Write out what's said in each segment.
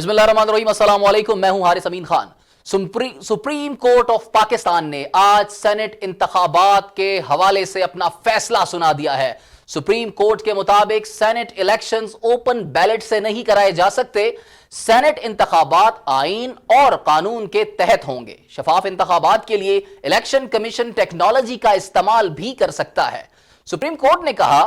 बिस्मिल्लाहिर्रहमानिर्रहीम, अस्सलाम वालेकुम। मैं हूं Haris Amin Khan. Supreme court of Pakistan ने आज सेनेट इंतखाबात के हवाले से अपना फैसला सुना दिया है। सुप्रीम कोर्ट के मुताबिक सेनेट इलेक्शंस ओपन बैलेट से नहीं कराए जा सकते। सेनेट इंतखाबात आईन और कानून के तहत होंगे। शफाफ इंतखाबात के लिए इलेक्शन कमीशन टेक्नोलॉजी का इस्तेमाल भी कर सकता है। सुप्रीम कोर्ट ने कहा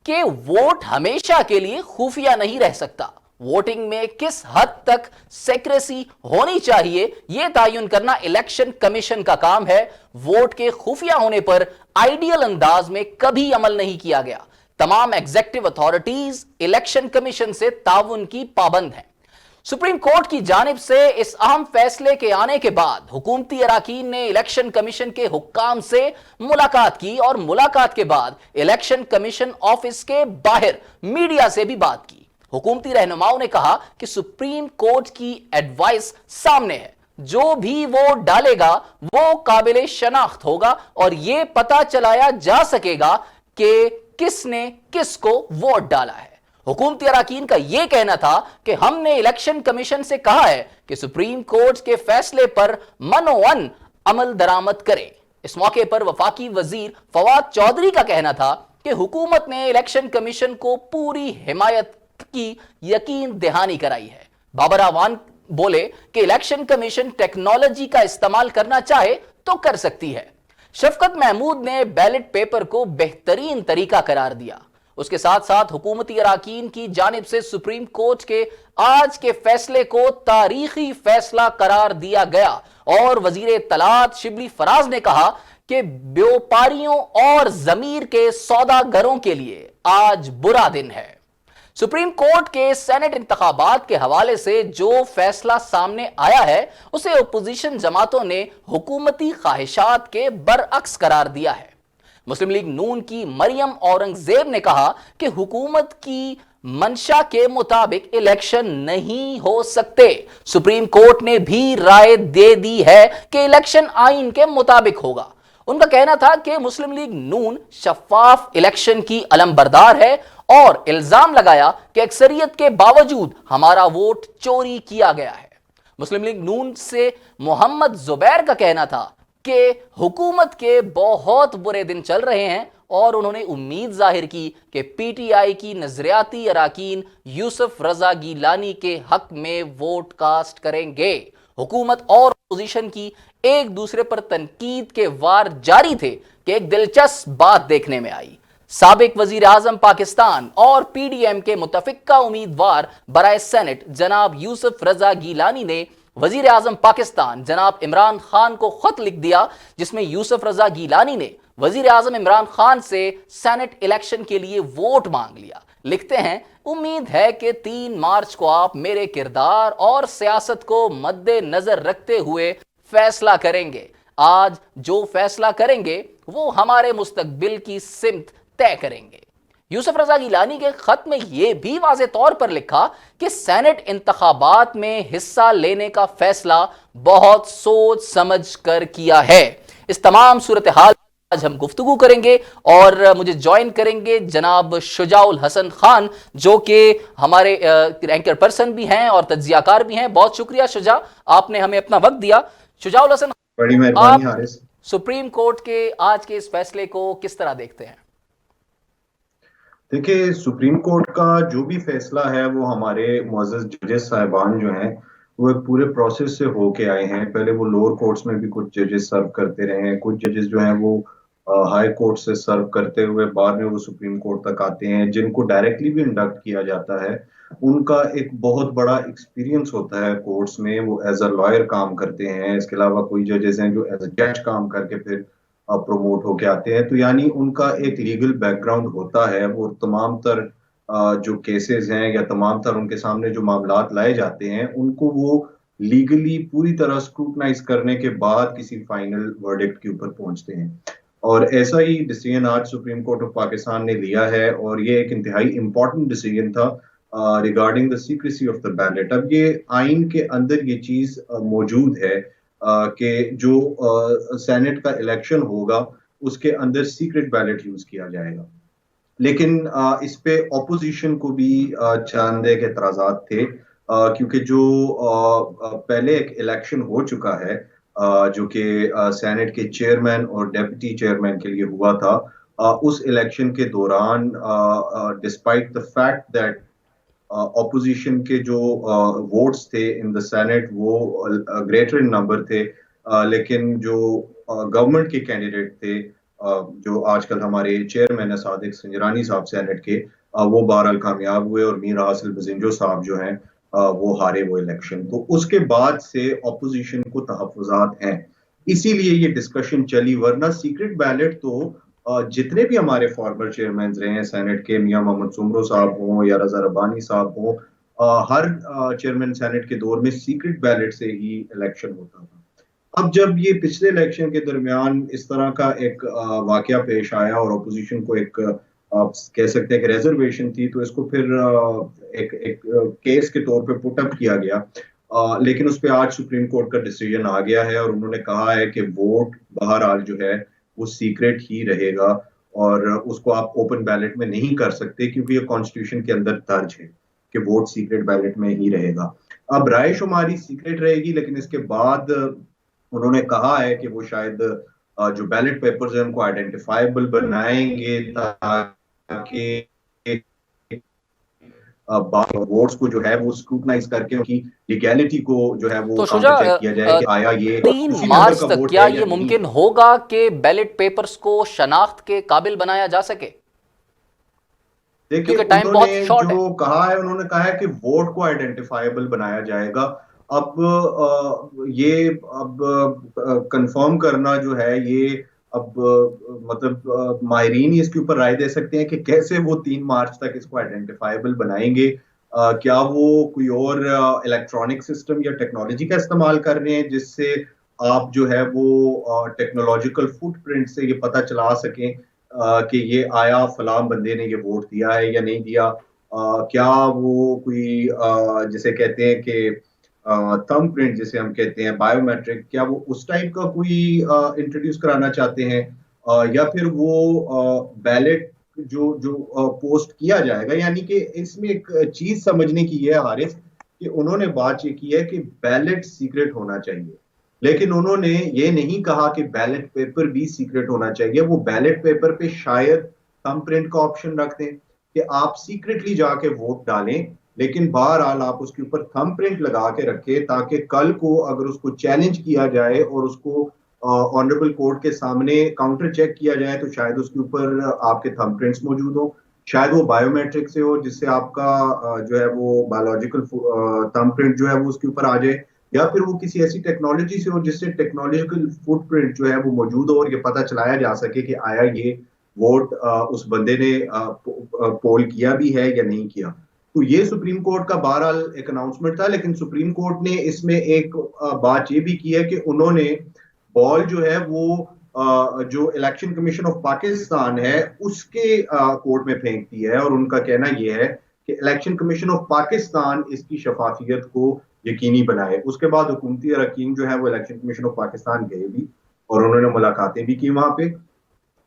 कि वोट हमेशा के लिए खुफिया नहीं रह सकता। वोटिंग में किस हद तक सेक्रेसी होनी चाहिए यह तयन करना इलेक्शन कमीशन का काम है। वोट के खुफिया होने पर आइडियल अंदाज में कभी अमल नहीं किया गया। तमाम एग्जीक्यूटिव अथॉरिटीज इलेक्शन कमीशन से ताउन की पाबंद हैं। सुप्रीम कोर्ट की जानिब से इस अहम फैसले के आने के बाद हुकूमती अराकीन ने इलेक्शन कमीशन के हुक्काम से मुलाकात की और मुलाकात के बाद इलेक्शन कमीशन ऑफिस के बाहर मीडिया से भी बात की। हुकूमती रहनुमाओं ने कहा कि सुप्रीम कोर्ट की एडवाइस सामने है, जो भी वोट डालेगा वो काबिल शनाख्त होगा और यह पता चलाया जा सकेगा कि किसने किसको वोट डाला है। हुकूमती अराकीन का यह कहना था कि हमने इलेक्शन कमीशन से कहा है कि सुप्रीम कोर्ट के फैसले पर मनोवन अमल दरामद करे। इस मौके पर वफाकी वजीर फवाद चौधरी का कहना था कि हुकूमत ने इलेक्शन कमीशन को पूरी हिमायत की यकीन दहानी कराई है। बाबर आवान बोले कि इलेक्शन कमीशन टेक्नोलॉजी का इस्तेमाल करना चाहे तो कर सकती है। शफकत महमूद ने बैलेट पेपर को बेहतरीन तरीका करार दिया। उसके साथ साथ हुकूमती अराकीन की जानिब से सुप्रीम कोर्ट के आज के फैसले को तारीखी फैसला करार दिया गया और वजीर इत्तलात शिबली फराज ने कहा कि व्यापारियों और जमीर के सौदागरों के लिए आज बुरा दिन है। सुप्रीम कोर्ट के सेनेट इंतखाबात के हवाले से जो फैसला सामने आया है उसे अपोजिशन जमातों ने हुकूमती ख्वाहिशात के बरअक्स करार दिया है। मुस्लिम लीग नून की मरियम औरंगजेब ने कहा कि हुकूमत की मंशा के मुताबिक इलेक्शन नहीं हो सकते। सुप्रीम कोर्ट ने भी राय दे दी है कि इलेक्शन आईन के मुताबिक होगा। उनका कहना था कि मुस्लिम लीग नून शफाफ इलेक्शन की अलमबरदार है और इल्जाम लगाया कि अक्सरियत के बावजूद हमारा वोट चोरी किया गया है। मुस्लिम लीग नून से मोहम्मद जुबैर का कहना था कि हुकूमत के बहुत बुरे दिन चल रहे हैं और उन्होंने उम्मीद जाहिर की कि पीटीआई की नजरियाती अराकीन यूसुफ रजा गीलानी के हक में वोट कास्ट करेंगे। हुकूमत और अपोजिशन की एक दूसरे पर तनकीद के वार जारी थे कि एक दिलचस्प बात देखने में आई। साबिक वजीर आजम पाकिस्तान और पीडीएम के मुतफिका उम्मीदवार बराए सेनेट जनाब यूसुफ रजा गीलानी ने वजीर आजम पाकिस्तान जनाब इमरान खान को खत लिख दिया, जिसमें यूसुफ रजा गीलानी ने वजीर आजम इमरान खान से सेनेट इलेक्शन के लिए वोट मांग लिया। लिखते हैं, उम्मीद है कि 3 मार्च को आप मेरे किरदार और सियासत को मद्देनजर रखते हुए फैसला करेंगे। आज जो फैसला करेंगे वो हमारे मुस्तकबिल की सिमत तय करेंगे। यूसुफ रजा गीलानी के खत में यह भी वाज़े तौर पर लिखा कि सेनेट इंतखाबात में हिस्सा लेने का फैसला बहुत सोच समझ कर किया है। इस तमाम सूरत हाल आज हम गुफ्तगू करेंगे और मुझे ज्वाइन करेंगे जनाब शुजाउल हसन खान, जो कि हमारे एंकर पर्सन भी हैं और तज्जियाकार भी हैं। बहुत शुक्रिया शुजा, आपने हमें अपना वक्त दिया। शुजाउल हसन, बड़ी मेहरबानी हारिस। सुप्रीम कोर्ट के आज के इस फैसले को किस तरह देखते हैं? देखिए, सुप्रीम कोर्ट का जो भी फैसला है वो हमारे मुअज़्ज़ज़ जजेस साहिबान जो हैं वो एक पूरे प्रोसेस से होके आए हैं। पहले वो लोअर कोर्ट्स में भी कुछ जजेस सर्व करते रहे हैं, कुछ जजेस जो हैं वो हाई कोर्ट से सर्व करते हुए बाद में वो सुप्रीम कोर्ट तक आते हैं। जिनको डायरेक्टली भी इंडक्ट किया जाता है उनका एक बहुत बड़ा एक्सपीरियंस होता है कोर्ट्स में, वो एज अ लॉयर काम करते हैं। इसके अलावा कोई जजेस हैं जो एज अ जज काम करके फिर प्रमोट होके आते हैं, तो यानी उनका एक लीगल बैकग्राउंड होता है। वो तमाम तर जो केसेस हैं या तमाम तर उनके सामने जो मामलात लाए जाते हैं उनको वो लीगली पूरी तरह स्क्रूटनाइज करने के बाद किसी फाइनल वर्डिक्ट के ऊपर पहुंचते हैं। और ऐसा ही डिसीजन आज सुप्रीम कोर्ट ऑफ पाकिस्तान ने लिया है और ये एक इंतहाई इंपॉर्टेंट डिसीजन था regarding the secrecy of the ballot. अब ये आइन के अंदर ये चीज मौजूद है कि जो सेनेट का इलेक्शन होगा उसके अंदर सीक्रेट बैलेट यूज किया जाएगा, लेकिन इस पे ऑपोजिशन को भी चंद एक एतराजात थे। क्योंकि जो पहले एक इलेक्शन हो चुका है जो कि सेनेट के चेयरमैन और डेप्यूटी चेयरमैन के लिए हुआ था, उस इलेक्शन के दौरान despite the fact that opposition के जो वोट्स थे इन द सेनेट वो ग्रेटर इन नंबर थे, लेकिन जो गवर्नमेंट के कैंडिडेट थे, जो आजकल हमारे चेयरमैन है सादिक संजरानी साहब सेनेट के, वो बहरहाल कामयाब हुए और मीर हासिल बजिंजो साहब जो हैं वो हारे वो इलेक्शन। तो उसके बाद से ऑपोजिशन को तहफ्फुज़ात हैं, इसीलिए ये डिस्कशन चली, वरना सीक्रेट बैलेट तो जितने भी हमारे फॉर्मर चेयरमैन रहे हैं सेनेट के, मियां मोहम्मद सुमरो साहब हों या रजा रब्बानी साहब हों, हर चेयरमैन सेनेट के दौर में सीक्रेट बैलेट से ही इलेक्शन होता था। अब जब ये पिछले इलेक्शन के दरमियान इस तरह का एक वाकया पेश आया और अपोजिशन को एक आप कह सकते हैं कि रिजर्वेशन थी, तो इसको फिर एक केस के तौर पे पुटअप किया गया। लेकिन उस पर आज सुप्रीम कोर्ट का डिसीजन आ गया है और उन्होंने कहा है कि वोट बहरहाल जो है वो सीक्रेट ही रहेगा और उसको आप ओपन बैलेट में नहीं कर सकते, क्योंकि ये कॉन्स्टिट्यूशन के अंदर दर्ज है कि वोट सीक्रेट बैलेट में ही रहेगा। अब राय शुमारी सीक्रेट रहेगी, लेकिन इसके बाद उन्होंने कहा है कि वो शायद जो बैलेट पेपर्स हैं उनको आइडेंटिफाइबल बनाएंगे ताकि वोट्स को जो है वो स्क्रूटनाइज करके उनकी लीगैलिटी को जो है वो तो काउंटर शुजा, चेक किया जाए कि आया ये 3 उसी नंबर मार्च का तक वोट क्या है या ये नहीं। मुमकिन होगा कि बैलेट पेपर्स को शनाख्त के काबिल बनाया जा सके? देखिए क्योंकि टाइम बहुत उन्होंने शॉर्ट है। जो कहा है, उन्होंने कहा है कि वोट को आइडेंटिफाइबल बनाया जाएगा। अब ये अब कंफर्म करना जो है ये अब मतलब माहिरीन ही इसके ऊपर राय दे सकते हैं कि कैसे वो 3 मार्च तक इसको आइडेंटिफाइबल बनाएंगे। क्या वो कोई और इलेक्ट्रॉनिक सिस्टम या टेक्नोलॉजी का इस्तेमाल कर रहे हैं जिससे आप जो है वो टेक्नोलॉजिकल फुटप्रिंट से ये पता चला सकें कि ये आया फलां बंदे ने ये वोट दिया है या नहीं दिया। क्या वो कोई जिसे कहते हैं कि थंब प्रिंट जिसे हम कहते हैं बायोमेट्रिक, क्या वो उस टाइप का कोई इंट्रोड्यूस कराना चाहते हैं, या फिर वो बैलेट जो जो पोस्ट किया जाएगा। यानी कि इसमें एक चीज समझने की है हारिस, कि उन्होंने बात ये की है कि बैलेट सीक्रेट होना चाहिए, लेकिन उन्होंने ये नहीं कहा कि बैलेट पेपर भी सीक्रेट होना चाहिए। वो बैलेट पेपर पे शायद थंब प्रिंट का ऑप्शन रख दें कि आप सीक्रेटली जाके वोट डालें, लेकिन बहरहाल आप उसके ऊपर थंब प्रिंट लगा के रखें ताकि कल को अगर उसको चैलेंज किया जाए और उसको ऑनरेबल कोर्ट के सामने काउंटर चेक किया जाए तो शायद उसके ऊपर आपके थंब प्रिंट्स मौजूद हो, शायद वो बायोमेट्रिक से हो जिससे आपका जो है वो बायोलॉजिकल थंब प्रिंट जो है वो उसके ऊपर आ जाए, या फिर वो किसी ऐसी टेक्नोलॉजी से हो जिससे टेक्नोलॉजिकल फुटप्रिंट जो है वो मौजूद हो और ये पता चलाया जा सके कि आया ये वोट उस बंदे ने पोल किया भी है या नहीं किया। तो ये सुप्रीम कोर्ट का बहरहाल एक अनाउंसमेंट था, लेकिन सुप्रीम कोर्ट ने इसमें एक बात ये भी की है कि उन्होंने बॉल जो है वो जो इलेक्शन कमीशन ऑफ पाकिस्तान है उसके कोर्ट में फेंक दी है, और उनका कहना यह है कि इलेक्शन कमीशन ऑफ पाकिस्तान इसकी शफाफियत को यकीनी बनाए। उसके बाद हुकूमती अरकान जो है वो इलेक्शन कमीशन ऑफ पाकिस्तान गए भी और उन्होंने मुलाकातें भी की वहां पे।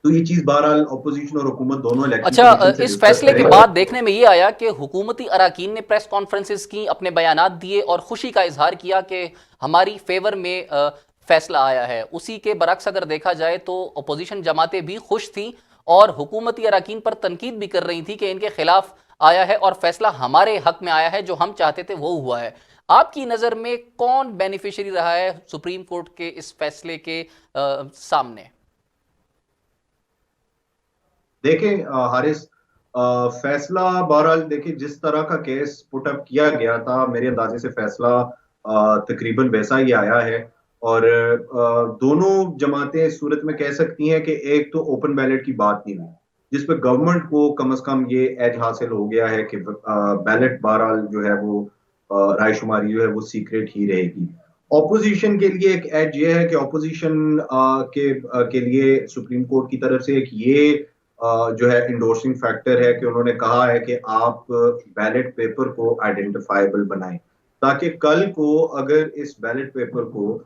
तो ये चीज बहरहाल ऑपोजिशन और हुकूमत दोनों इलेक्शन अच्छा, कमीशन से इस डिस्कस फैसले के करें। बाद देखने में ये आया कि हुकूमती अराकीन ने प्रेस कॉन्फ्रेंसेस की, अपने बयानात दिए और खुशी का इजहार किया कि हमारी फेवर में फैसला आया है। उसी के बरक्स अगर देखा जाए तो अपोजिशन जमातें भी खुश थी और हुकूमती अराकीन पर तनकीद भी कर रही थी कि इनके खिलाफ आया है और फैसला हमारे हक में आया है, जो हम चाहते थे वो हुआ है। आपकी नज़र में कौन बेनिफिशियरी रहा है सुप्रीम कोर्ट के इस फैसले के सामने? देखें हारिस, फैसला बहरहाल देखिए जिस तरह का केस पुटअप किया गया था मेरे अंदाजे से फैसला तकरीबन वैसा ही आया है। और दोनों जमातें इस सूरत में कह सकती हैं कि एक तो ओपन बैलेट की बात नहीं हुई, जिसपे गवर्नमेंट को कम से कम ये एज हासिल हो गया है कि बैलेट बहरहाल जो है वो रायशुमारी जो है वो सीक्रेट ही रहेगी। ऑपोजिशन के लिए एक एज ये है कि ऑपोजिशन के लिए सुप्रीम कोर्ट की तरफ से एक ये जो है इंडोर्सिंग फैक्टर है कि उन्होंने कहा है कि आप बैलेट पेपर को आइडेंटिफाइबल बनाएं, ताकि कल को अगर इस बैलेट पेपर को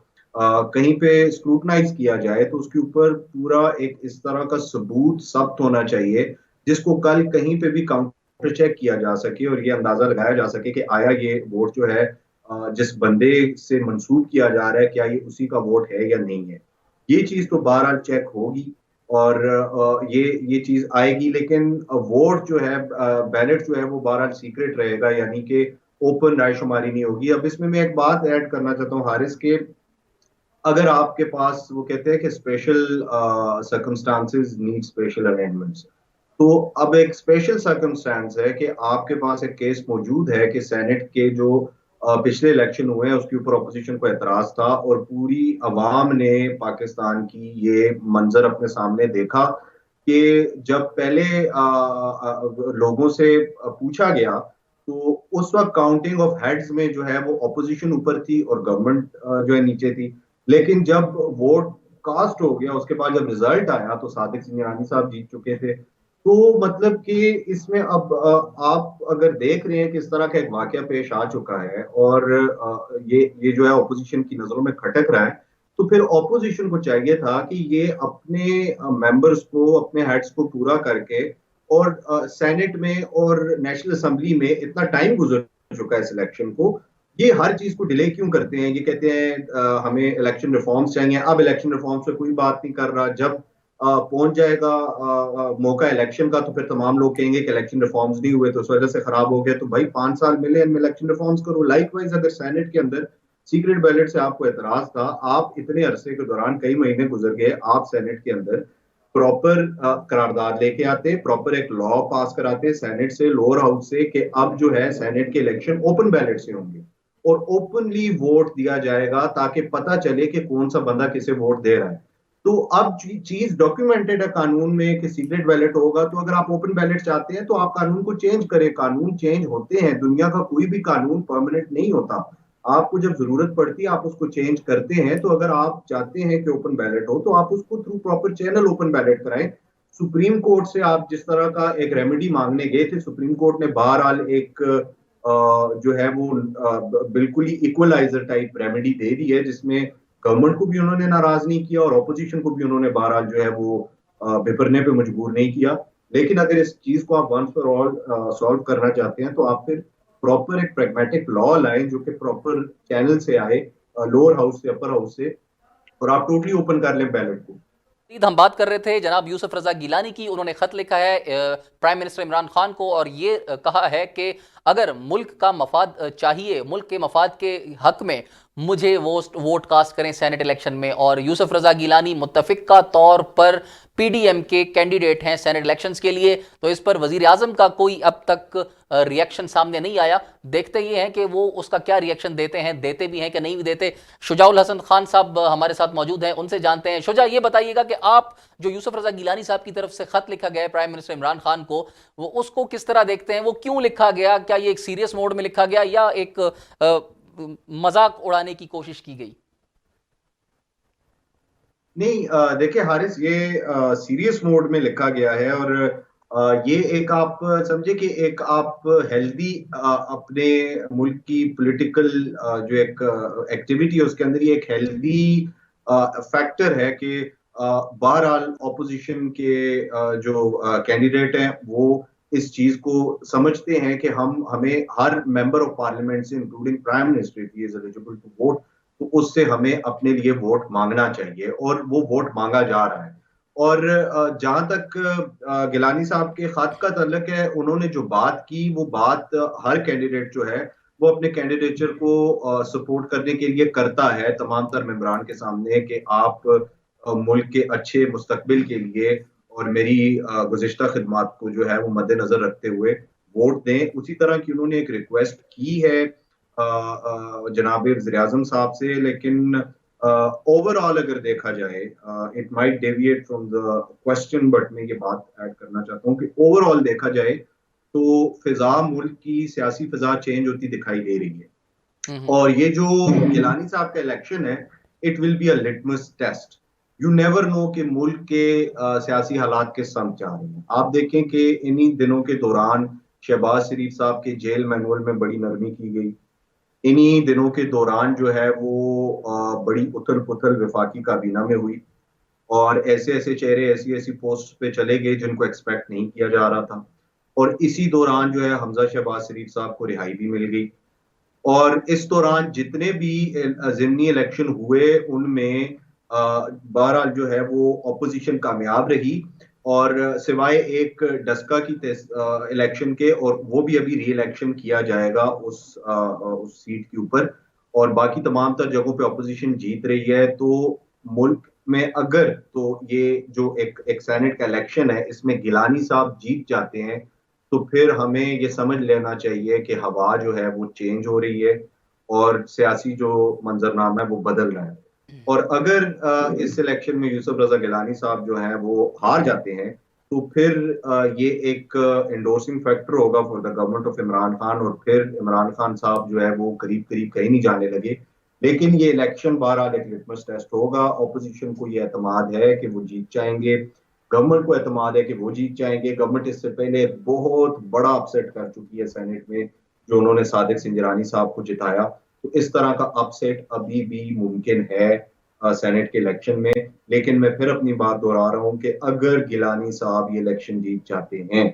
कहीं पे स्क्रूटनाइज किया जाए तो उसके ऊपर पूरा एक इस तरह का सबूत सब्त होना चाहिए जिसको कल कहीं पे भी काउंटर चेक किया जा सके और ये अंदाजा लगाया जा सके कि आया ये वोट जो है जिस बंदे से मंसूब किया जा रहा है क्या ये उसी का वोट है या नहीं है। ये चीज तो बहरहाल चेक होगी और ये चीज आएगी, लेकिन वोट जो है बैलेट जो है वो बहरहाल सीक्रेट रहेगा, यानी कि ओपन रायशुमारी नहीं होगी। अब इसमें मैं एक बात ऐड करना चाहता हूँ हारिस के, अगर आपके पास वो कहते हैं कि special circumstances need special arrangements, तो अब एक स्पेशल सर्कमस्टांस है कि आपके पास एक केस मौजूद है कि सेनेट के जो पिछले इलेक्शन हुए हैं उसके ऊपर अपोजिशन को एतराज था और पूरी अवाम ने पाकिस्तान की ये मंजर अपने सामने देखा कि जब पहले लोगों से पूछा गया तो उस वक्त काउंटिंग ऑफ हेड्स में जो है वो अपोजिशन ऊपर थी और गवर्नमेंट जो है नीचे थी। लेकिन जब वोट कास्ट हो गया उसके बाद जब रिजल्ट आया तो सादिक सिंजानी साहब जीत चुके थे। तो मतलब कि इसमें अब आप अगर देख रहे हैं कि इस तरह का एक वाकया पेश आ चुका है और ये जो है ऑपोजिशन की नजरों में खटक रहा है, तो फिर ऑपोजिशन को चाहिए था कि ये अपने मेंबर्स को, अपने हेड्स को पूरा करके, और सेनेट में और नेशनल असेंबली में इतना टाइम गुजर चुका है इस इलेक्शन को, ये हर चीज को डिले क्यों करते हैं। ये कहते हैं हमें इलेक्शन रिफॉर्म्स चाहिए, अब इलेक्शन रिफॉर्म्स पे कोई बात नहीं कर रहा। जब पहुंच जाएगा मौका इलेक्शन का तो फिर तमाम लोग कहेंगे कि इलेक्शन रिफॉर्म्स नहीं हुए तो उस वजह से खराब हो गया। तो भाई 5 साल मिले, इनमें इलेक्शन रिफॉर्म्स करो। लाइकवाइज अगर सेनेट के अंदर सीक्रेट बैलेट से आपको एतराज था, आप इतने अरसे के दौरान कई महीने गुजर गए, आप सेनेट के अंदर प्रॉपर करारदाद लेके आते, प्रॉपर एक लॉ पास कराते सेनेट से, लोअर हाउस से, कि अब जो है सेनेट के इलेक्शन ओपन बैलेट से होंगे और ओपनली वोट दिया जाएगा ताकि पता चले कि कौन सा बंदा किसे वोट दे रहा है। तो अब चीज डॉक्यूमेंटेड है कानून में कि सीक्रेट बैलेट होगा, तो अगर आप ओपन बैलेट चाहते हैं तो आप कानून को चेंज करें। कानून चेंज होते हैं, दुनिया का कोई भी कानून परमानेंट नहीं होता। आपको जब जरूरत पड़ती है आप उसको चेंज करते हैं। तो अगर आप चाहते हैं कि ओपन बैलेट हो तो आप उसको through proper channel open ballot कराएं। सुप्रीम कोर्ट से आप जिस तरह का एक रेमेडी मांगने गए थे, सुप्रीम कोर्ट ने बहरहाल एक जो है वो बिल्कुल ही इक्वलाइजर टाइप रेमेडी दे दी है, जिसमें गवर्नमेंट को भी उन्होंने नाराज नहीं किया और ऑपोजिशन को भी उन्होंने बहरहाल जो है वो बेपरने पे मजबूर नहीं किया। लेकिन अगर इस चीज को आप वंस फॉर ऑल सॉल्व करना चाहते हैं तो आप फिर प्रॉपर एक प्रैग्मेटिक लॉ लाएं जो कि प्रॉपर चैनल से आए, लोअर हाउस से, अपर हाउस से, और आप टोटली ओपन कर लें बैलेट को। हम बात कर रहे थे जनाब यूसुफ रजा गिलानी की। उन्होंने खत लिखा है प्राइम मिनिस्टर इमरान खान को और ये कहा है कि अगर मुल्क का मफाद चाहिए, मुल्क के मफाद के हक में मुझे वोट कास्ट करें सेनेट इलेक्शन में। और यूसुफ रजा गिलानी मुत्तफिका तौर पर पीडीएम के कैंडिडेट हैं सेनेट इलेक्शंस के लिए। तो इस पर वजीर आजम का कोई अब तक रिएक्शन सामने नहीं आया। देखते ही हैं कि वो उसका क्या रिएक्शन देते हैं, देते भी हैं कि नहीं भी देते। शुजाउल हसन खान साहब हमारे साथ मौजूद हैं, उनसे जानते हैं। शुजा, ये बताइएगा कि आप जो यूसुफ रजा गिलानी साहब की तरफ से खत लिखा गया है प्राइम मिनिस्टर इमरान खान को, वो उसको किस तरह देखते हैं? वो क्यों लिखा गया? क्या ये एक सीरियस मोड में लिखा गया या एक मजाक उड़ाने की कोशिश की गई? नहीं, देखिए हारिस, ये सीरियस मोड में लिखा गया है और ये एक आप समझे कि एक आप हेल्दी अपने मुल्क की पॉलिटिकल जो एक एक्टिविटी है उसके अंदर ये एक हेल्दी फैक्टर है कि बहरहाल ऑपोजिशन के जो कैंडिडेट हैं वो इस चीज को समझते हैं कि हमें हर मेंबर ऑफ पार्लियामेंट से, including prime minister, if he is eligible to vote, तो उससे हमें अपने लिए वोट मांगना चाहिए और वो वोट मांगा जा रहा है। और जहां तक गिलानी साहब के खत का तल्लक है, उन्होंने जो बात की वो बात हर कैंडिडेट जो है वो अपने कैंडिडेचर को सपोर्ट करने के लिए करता है तमाम तर मेंबरान के सामने कि आप मुल्क के अच्छे मुस्तकबिल के लिए और मेरी गुज़िश्ता खिदमात को जो है वो मद्देनजर रखते हुए वोट दें। उसी तरह की उन्होंने एक रिक्वेस्ट की है जनाब वज़ीर-ए-आज़म साहब से। लेकिन ओवरऑल अगर देखा जाए, it might deviate from the question, but मैं ये बात ऐड करना चाहता हूँ कि ओवरऑल देखा जाए तो फिजा, मुल्क की सियासी फिजा चेंज होती दिखाई दे रही है। और ये जो गिलानी साहब का इलेक्शन है, it will be a litmus test. You never know कि मुल्क के सियासी हालात किस समत जा रहे हैं। आप देखें कि इन्हीं दिनों के दौरान शहबाज शरीफ साहब के जेल मैनुअल में बड़ी नरमी की गई। इन्हीं दिनों के दौरान जो है वो बड़ी उथल पुथल वफाकी काबीना में हुई और ऐसे ऐसे चेहरे ऐसी ऐसी पोस्ट पे चले गए जिनको एक्सपेक्ट नहीं किया जा रहा था। और इसी दौरान जो है हमजा शहबाज शरीफ साहब को रिहाई भी मिल गई। और इस दौरान जितने भी ज़िमनी इलेक्शन हुए उनमें बहरहाल जो है वो ऑपोजिशन कामयाब रही, और सिवाय एक डस्का की इलेक्शन के, और वो भी अभी री इलेक्शन किया जाएगा उस सीट के ऊपर, और बाकी तमाम तर जगहों पे ऑपोजिशन जीत रही है। तो मुल्क में अगर तो ये जो एक सेनेट का इलेक्शन है इसमें गिलानी साहब जीत जाते हैं, तो फिर हमें ये समझ लेना चाहिए कि हवा जो है वो चेंज हो रही है और सियासी जो मंजरनामा है वो बदल रहा है। और अगर इस इलेक्शन में यूसुफ रजा गिलानी साहब जो हैं वो हार जाते हैं, तो फिर ये एक इंडोर्सिंग फैक्टर होगा for the government of Imran Khan, और फिर इमरान खान साहब जो है वो करीब करीब कहीं नहीं जाने लगे। लेकिन ये इलेक्शन बहरहाल एक लिटमस टेस्ट होगा। ऑपोजिशन को ये एतमाद है कि वो जीत जाएंगे, गवर्नमेंट को एतमाद है कि वो जीत जाएंगे। गवर्नमेंट इससे पहले बहुत बड़ा अपसेट कर चुकी है सेनेट में, जो उन्होंने सादिक सिंजरानी साहब को जिताया। तो इस तरह का अपसेट अभी भी मुमकिन है सेनेट के इलेक्शन में। लेकिन मैं फिर अपनी बात दोहरा रहा हूं कि अगर गिलानी साहब ये इलेक्शन जीत जाते हैं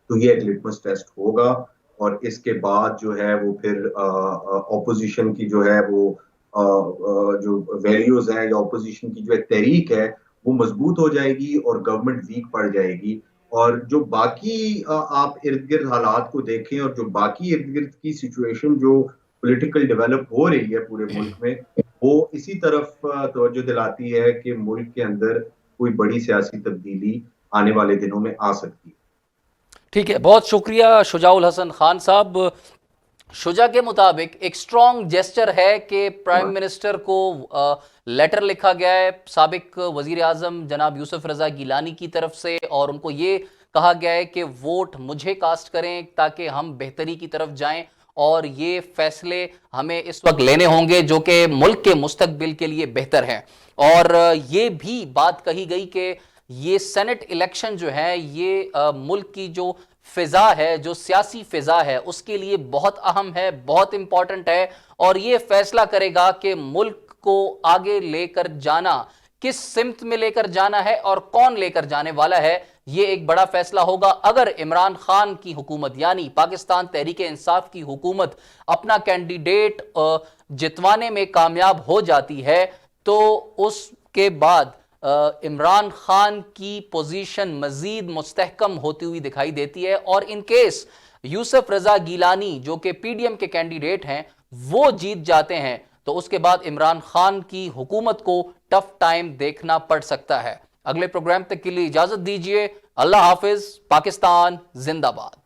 तो ये एक लिटमस टेस्ट होगा, और इसके बाद जो है वो फिर ऑपोजिशन की जो है वो जो वैल्यूज हैं या ऑपोजिशन की जो एक तहरीक है वो मजबूत हो जाएगी और गवर्नमेंट वीक पड़ जाएगी। और जो बाकी आप इर्द गिर्द हालात को देखें, और जो बाकी इर्द गिर्द की सिचुएशन जो पॉलिटिकल डेवलप हो रही है पूरे मुल्क में, वो इसी तरफ तवज्जो दिलाती है कि मुल्क के अंदर कोई बड़ी सियासी तब्दीली आने वाले दिनों में आ सकती है। ठीक है, बहुत शुक्रिया शुजाउल हसन खान साहब। शुजा के मुताबिक एक स्ट्रॉन्ग जेस्चर है कि प्राइम मिनिस्टर को लेटर लिखा गया है साबिक वजीर आजम जनाब यूसुफ रजा गिलानी की तरफ से, और उनको ये कहा गया है कि वोट मुझे कास्ट करें ताकि हम बेहतरी की तरफ जाएं, और ये फैसले हमें इस वक्त लेने होंगे जो कि मुल्क के मुस्तकबिल के लिए बेहतर हैं। और ये भी बात कही गई कि ये सेनेट इलेक्शन जो है ये मुल्क की जो फिजा है, जो सियासी फिजा है, उसके लिए बहुत अहम है, बहुत इंपॉर्टेंट है, और ये फैसला करेगा कि मुल्क को आगे लेकर जाना, किस सिमत में लेकर जाना है और कौन लेकर जाने वाला है। ये एक बड़ा फैसला होगा। अगर इमरान खान की हुकूमत यानी पाकिस्तान तहरीक इंसाफ की हुकूमत अपना कैंडिडेट जितवाने में कामयाब हो जाती है, तो उसके बाद इमरान खान की पोजीशन मजीद मुस्तहकम होती हुई दिखाई देती है। और इन केस यूसुफ रजा गिलानी जो कि पीडीएम के कैंडिडेट हैं वो जीत जाते हैं, तो उसके बाद इमरान खान की हुकूमत को टफ टाइम देखना पड़ सकता है। अगले प्रोग्राम तक के लिए इजाजत दीजिए। अल्लाह हाफिज। पाकिस्तान जिंदाबाद।